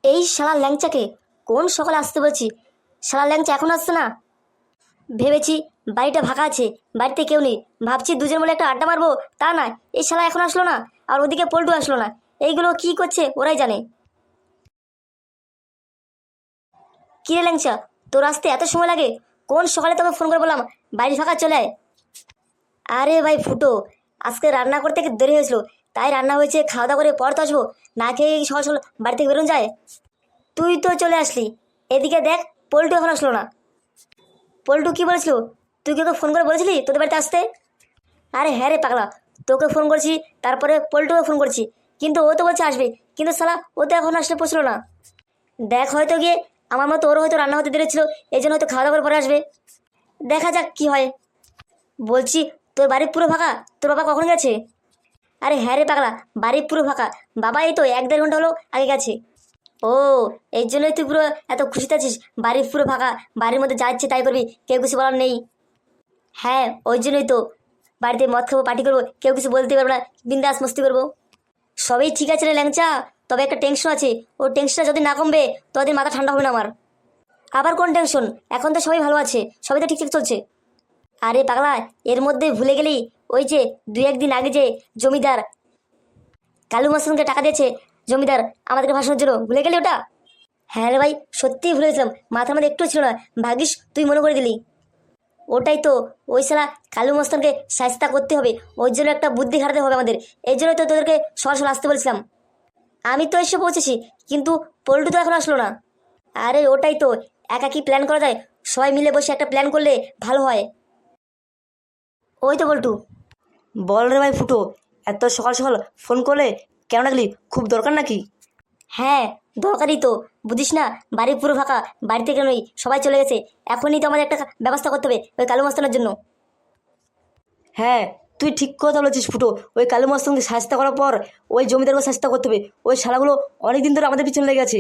এই শালা ল্যাংচাকে কোন সকালে আসতে বলছি, শালা ল্যাংচা এখন আসছে না। ভেবেছি বাড়িটা ফাঁকা আছে, বাড়িতে কেউ নেই, ভাবছি দুজন মিলে একটা আড্ডা মারবো, তা না, এই শালা এখন আসলো না। আর ওদিকে পল্টু আসলো না। এইগুলো কি করছে ওরাই জানে। কি রে ল্যাংচা, তোর আসতে এত সময় লাগে? কোন সকালে তোকে ফোন করে বললাম বাড়ি ফাঁকা চলে আয়। আরে ভাই ফুটো, আজকে রান্না করতে একটু দেরি হয়েছিল, তাই রান্না হয়েছে, খাওয়া দাওয়া করে পর তো আসবো। না খেয়ে কি সকাল সকাল বাড়ি থেকে বেরোন যায়? তুই তো চলে আসলি, এদিকে দেখ, পল্টু এখন আসলো না। পল্টু কি বলেছিল? তুই কি ওকে ফোন করে বলেছিলি তোদের বাড়িতে আসতে? আরে হ্যাঁ রে পাগলা, তোকে ফোন করছি, তারপরে পল্টুকে ফোন করছি, কিন্তু ও তো বলছে আসবে, কিন্তু শালা ও তো এখন আসলে পৌঁছলো না। দেখ হয়তো গিয়ে আমার মতো ওরও হয়তো রান্না হতে দেরি ছিল, এই জন্য হয়তো খাওয়া দাওয়ার পরে আসবে। দেখা যাক কি হয়। বলছি, তোর বাড়ি পুরো ফাঁকা? তোর বাবা কখন গেছে? আরে হ্যাঁ রে পাগলা, বাড়ি পুরো ফাঁকা। বাবা এই তো 1-1.5 ঘন্টা হলো আগে গেছে। ও, এই জন্যই তুই পুরো এত খুশিতে আছিস, বাড়ি পুরো ফাঁকা, বাড়ির মধ্যে যা ইচ্ছে তাই করবি, কেউ কিছু বলার নেই। হ্যাঁ, ওই জন্যই তো বাড়িতে মদ খাবো, পার্টি করবো, কেউ কিছু বলতে পারবে না, বিন্দাস মস্তি করবো। সবই ঠিক আছে রে ল্যাংচা, তবে একটা টেনশন আছে। ও টেনশনটা যদি না কমবে ততদিন মাথা ঠান্ডা হবে না আমার। আবার কোন টেনশন? এখন তো সবাই ভালো আছে, সবই তো ঠিকঠাক চলছে। আরে পাগলা, এর মধ্যে ভুলে গেলি, ওই যে 2-1 দিন আগে যে জমিদার কালু মাস্তানকে টাকা দিয়েছে, জমিদার আমাদেরকে ভাসানোর জন্য, ভুলে গেলি ওটা? হ্যাঁ রে ভাই, সত্যিই ভুলে গেছিলাম, মাথার মধ্যে একটু ছিল না, ভাগিস তুই মনে করে দিলি। ওটাই তো, ওই শালা কালু মস্তানকে শায়েস্তা করতে হবে, ওই জন্য একটা বুদ্ধি খাটাতে হবে আমাদের। এই জন্যই তো তোদেরকে সরাসরি আসতে বলছিলাম। আমি তো এসে পৌঁছেছি, কিন্তু পল্টু তো এখন আসলো না। আরে ওটাই তো, একা কি প্ল্যান করা যায়? সবাই মিলে বসে একটা প্ল্যান করলে ভালো হয়। ওই তো পল্টু। বল রে ভাই ফুটো, এত সকাল সকাল ফোন করলে? কেন ডাকলি? খুব দরকার নাকি? হ্যাঁ, দরকারই তো, বুঝিস না, বাড়ি পুরো ফাঁকা, বাড়ি থেকে নই, সবাই চলে গেছে। এখনই তো আমাদের একটা ব্যবস্থা করতে হবে ওই কালু মস্তানের জন্য। হ্যাঁ, তুই ঠিক কথা বলেছিস ফুটো। ওই কালু মস্তানকে শাস্তা করার পর ওই জমিদারকে শাস্তা করতে হবে। ওই শালাগুলো অনেকদিন ধরে আমাদের পিছনে লেগে আছে।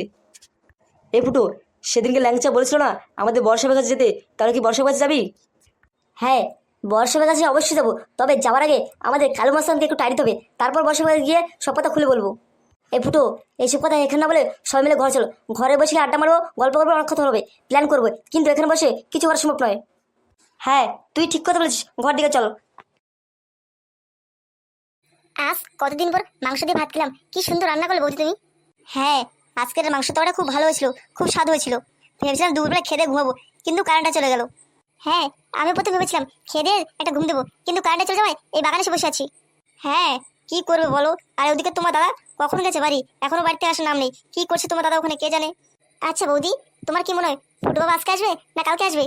এই ফুটো, সেদিনকে ল্যাংচা বলেছিল না আমাদের বর্ষা কাছে যেতে, তাহলে কি বর্ষা কাছে যাবি? হ্যাঁ, বর্ষার কাছে অবশ্যই যাবো, তবে যাওয়ার আগে আমাদের কালু মস্তানকে একটু টাইট হবে, তারপর বর্ষার গিয়ে সব কথা খুলে বলবো। এই ফুটো, এইসব কথা এখানে না বলে সবাই মিলে ঘর চলো, ঘরে বসে আড্ডা মারবো, গল্প করবো, অনেক কথা হবে, প্ল্যান করবো, কিন্তু এখানে বসে কিছু করা সম্ভব নয়। হ্যাঁ, তুই ঠিক কথা বলেছিস, ঘর দিকে চল। আজ কতদিন পর মাংস দিয়ে ভাত খেলাম, কি সুন্দর রান্না করলে বৌদি তুমি। হ্যাঁ, আজকের মাংস তরকারিটা খুব ভালো হয়েছিল, খুব স্বাদ হয়েছিল। ভেবেছিলাম দুপুরবেলা খেয়ে দিয়ে ঘুমাবো, কিন্তু কারেন্টটা চলে গেল। হ্যাঁ, আমি প্রথমে ভেবেছিলাম খেয়ে দিয়ে একটা ঘুম দেবো, কিন্তু কারেন্টটা চলে যাওয়ায় এই বাগানে এসে বসে আছি। হ্যাঁ, কি করবে বলো। আর ওদিকে তোমার দাদা কখন গেছে বাড়ি, এখনো বাড়িতে আসার নাম নেই। কি করছে তোমার দাদা ওখানে কে জানে। আচ্ছা বৌদি, তোমার কি মনে হয় ফুটু বাবা আজকে আসবে না কালকে আসবে?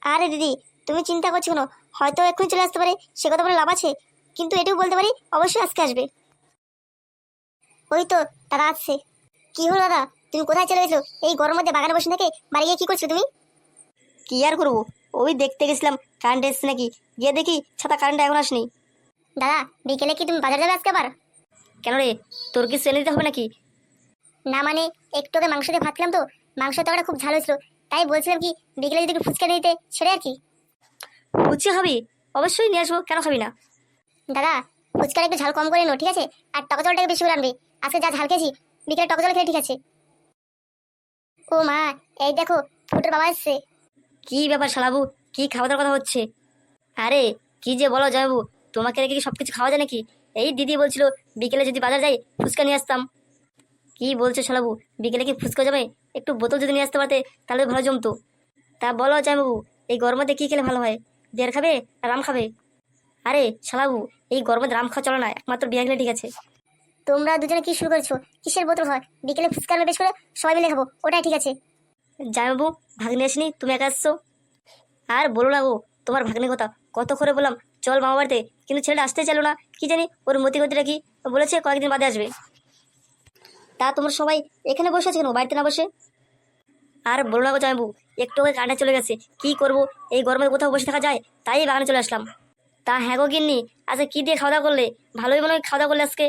আরে দিদি, তুমি চিন্তা করছো কেন? হয়তো এক্ষুনি চলে আসতে পারে, সে কথা বলে লাভ আছে? কিন্তু এটাও বলতে পারি অবশ্যই আজকে আসবে। ওই তো দাদা আসছে। কি হলো দাদা, তুমি কোথায় চলে গেছো এই গরমের মধ্যে বাগানে বসে থেকে? বাড়ি গিয়ে কি করছো তুমি? কি আর করবো, ওই দেখতে গেছিলাম কারেন্ট এসছে নাকি, গিয়ে দেখি ছাতা কারেন্ট এখন আসেনি। দাদা, বিকেলে কি তুমি বাজার যাবে আজকে আবার? কেন রে, তোর কি সেলে দিতে হবে নাকি? না মানে, একটু আগে মাংস দিয়ে ভাত খেলাম তো, মাংস তরকারিটা খুব ঝাল হয়েছিল, তাই বলছিলাম কি বিকেলে যদি একটু ফুচকা নিয়ে দিতে, ছেড়ে আর কি। লুচি খাবি? অবশ্যই নিয়ে আসবো, কেন খাবি না? দাদা, ফুচকাটা একটু ঝাল কম করে নো, ঠিক আছে? আর টক জলটাকে বেশি করে আনবে, আজকে যা ঝাল খেয়েছি, বিকেলে টক জল খেলে ঠিক আছে। ও মা, এই দেখো ফুটোর বাবা এসছে। কি ব্যাপার শালাবু, কি খাওয়া দাওয়ার কথা হচ্ছে? আরে কি যে বলো জয়বু, তোমাকে রেখে কি সবকিছু খাওয়া যায় নাকি? এই দিদি বলছিল বিকেলে যদি বাজার যাই ফুচকা নিয়ে আসতাম। কি বলছো শালাবু, বিকেলে কি ফুচকা যাবে? একটু বোতল যদি নিয়ে আসতে পারতে তাহলে ভালো জমতো। তা বলো জয়বাবু, এই গরমে কি খেলে ভালো হয়? বিয়ার খাবে আর রাম খাবে? আরে শালাবু, এই গরমে রাম খাওয়া চলে না, একমাত্র বিয়ার খেলে ঠিক আছে। তোমরা দুজনে কি শুরু করেছো? কিসের বোতল হয়? বিকেলে ফুচকা আনবে বেশ করে, সবাই মিলে খাবো, ওটাই ঠিক আছে। জয়বাবু, ভাগ্নে আসেনি, তুমি একা আসছো। আর বলো না গো, তোমার ভাগ্নের কথা কত করে বললাম চল মামা বাড়িতে, কিন্তু ছেলেটা আসতে চাইলো না, কি জানি ওর মতি গতিটা কি, বলেছে কয়েকদিন বাদে আসবে। তা তোমরা সবাই এখানে বসে আছে কেন, বাড়িতে না বসে? আর বলো না গো জামাইবু, একটু আগে কারেন্ট চলে গেছে, কি করব, এই গরমে কোথাও বসে থাকা যায়, তাই বাগানে চলে আসলাম। তা হ্যাঁ গো গিন্নি, আচ্ছা কি দিয়ে খাওয়া দাওয়া করলে? ভালোই মনে হয় খাওয়া দাওয়া করলে আজকে।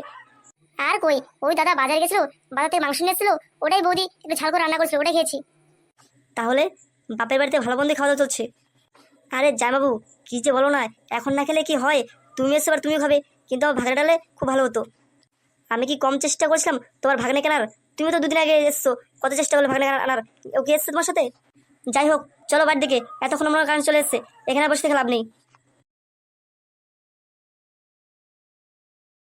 আর কই, ওই দাদা বাজারে গেছিল, বাজার থেকে মাংস নিয়ে এসেছিল, ওটাই বৌদি একটু ঝাল করে রান্না করেছিল, ওটাই খেয়েছি। তাহলে বাপের বাড়িতে ভালো মন্দি খাওয়া দাওয়া চলছে? আরে জামাইবাবু, কি যে বলো না, এখন না খেলে কি হয়? তুমি এসে এবার তুমিও খাবে, কিন্তু আমার ভাগনা ডালে খুব ভালো হতো। আমি কি কম চেষ্টা করছিলাম তোমার ভাগ্নে কেনার? তুমি তো দুদিন আগে এসছো, কত চেষ্টা করলে ভাগলে আনার, ও কি এসছে তোমার সাথে? যাই হোক, চলো বাড়ির দিকে, এতক্ষণ আমার কারণ চলে এসছে, এখানে বসে থেকে লাভ নেই।